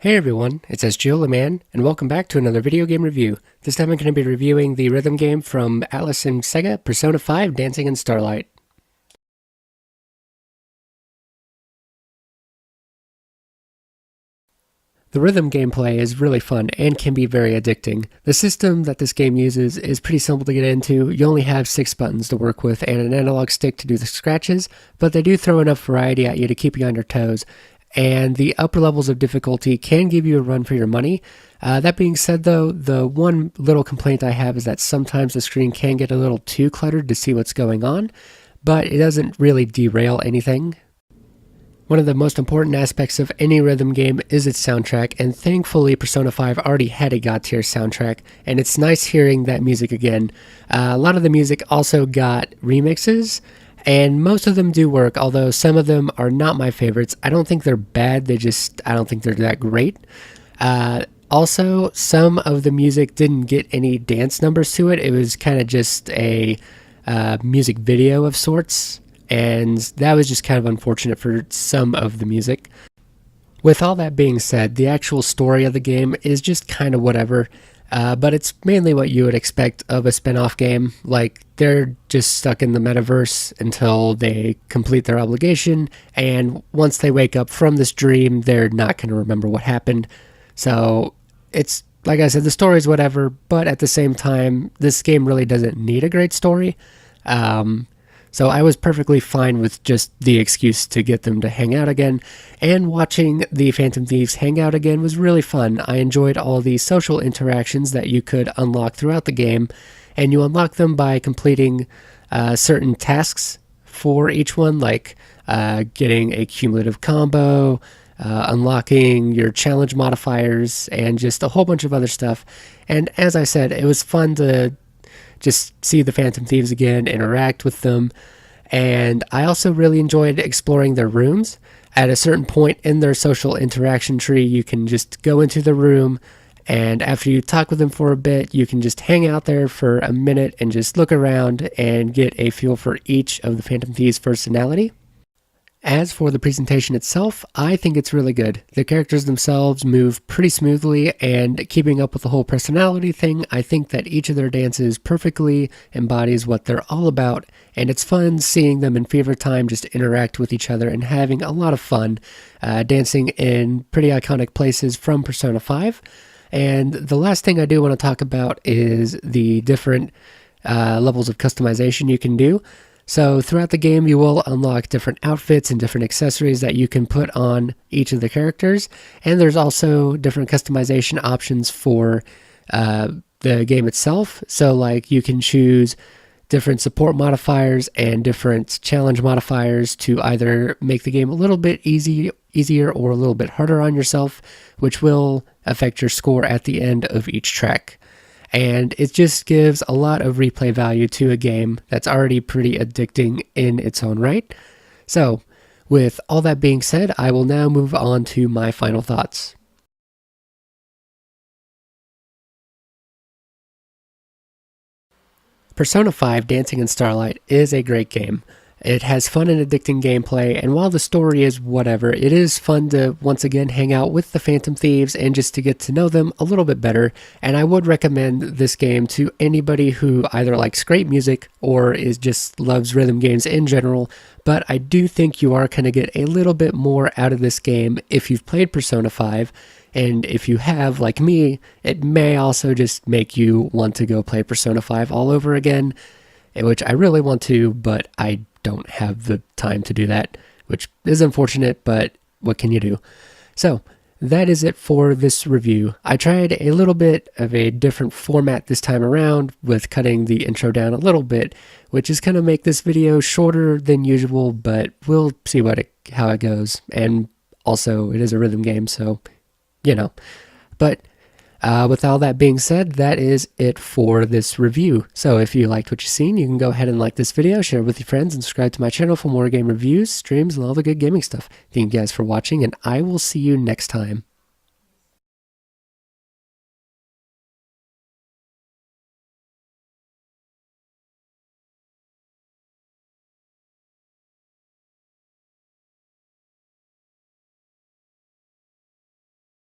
Hey everyone, it's SGLman, and welcome back to another video game review. This time I'm going to be reviewing the rhythm game from Atlus and SEGA, Persona 5 Dancing in Starlight. The rhythm gameplay is really fun and can be very addicting. The system that this game uses is pretty simple to get into. You only have 6 buttons to work with and an analog stick to do the scratches, but they do throw enough variety at you to keep you on your toes. And the upper levels of difficulty can give you a run for your money. That being said though, the one little complaint I have is that sometimes the screen can get a little too cluttered to see what's going on, but it doesn't really derail anything. One of the most important aspects of any rhythm game is its soundtrack, and thankfully Persona 5 already had a god-tier soundtrack, and it's nice hearing that music again. A lot of the music also got remixes, and most of them do work, although some of them are not my favorites. I don't think they're bad, I don't think they're that great. Also, some of the music didn't get any dance numbers to it. It was kind of just a music video of sorts, and that was just kind of unfortunate for some of the music. With all that being said, the actual story of the game is just kind of whatever. But it's mainly what you would expect of a spin-off game. Like, they're just stuck in the metaverse until they complete their obligation, and once they wake up from this dream, they're not going to remember what happened. So, it's, like I said, the story's whatever, but at the same time, this game really doesn't need a great story. So I was perfectly fine with just the excuse to get them to hang out again, and watching the Phantom Thieves hang out again was really fun. I enjoyed all the social interactions that you could unlock throughout the game, and you unlock them by completing certain tasks for each one, like getting a cumulative combo, unlocking your challenge modifiers, and just a whole bunch of other stuff. And as I said, it was fun to just see the Phantom Thieves again, interact with them, and I also really enjoyed exploring their rooms. At a certain point in their social interaction tree, you can just go into the room, and after you talk with them for a bit, you can just hang out there for a minute and just look around and get a feel for each of the Phantom Thieves' personality. As for the presentation itself, I think it's really good. The characters themselves move pretty smoothly, and keeping up with the whole personality thing, I think that each of their dances perfectly embodies what they're all about, and it's fun seeing them in fever time just interact with each other and having a lot of fun, dancing in pretty iconic places from Persona 5. And the last thing I do want to talk about is the different levels of customization you can do. So throughout the game, you will unlock different outfits and different accessories that you can put on each of the characters. And there's also different customization options for the game itself. So like you can choose different support modifiers and different challenge modifiers to either make the game a little bit easier or a little bit harder on yourself, which will affect your score at the end of each track. And it just gives a lot of replay value to a game that's already pretty addicting in its own right. So, with all that being said, I will now move on to my final thoughts. Persona 5 Dancing in Starlight is a great game. It has fun and addicting gameplay, and while the story is whatever, it is fun to once again hang out with the Phantom Thieves and just to get to know them a little bit better. And I would recommend this game to anybody who either likes great music or just loves rhythm games in general. But I do think you are going to get a little bit more out of this game if you've played Persona 5. And if you have, like me, it may also just make you want to go play Persona 5 all over again, which I really want to, but I don't have the time to do that, which is unfortunate, but what can you do? So that is it for this review. I tried a little bit of a different format this time around with cutting the intro down a little bit, which is going to make this video shorter than usual, but we'll see how it goes. And also, it is a rhythm game, so, you know. But with all that being said, that is it for this review. So if you liked what you've seen, you can go ahead and like this video, share it with your friends, and subscribe to my channel for more game reviews, streams, and all the good gaming stuff. Thank you guys for watching, and I will see you next time.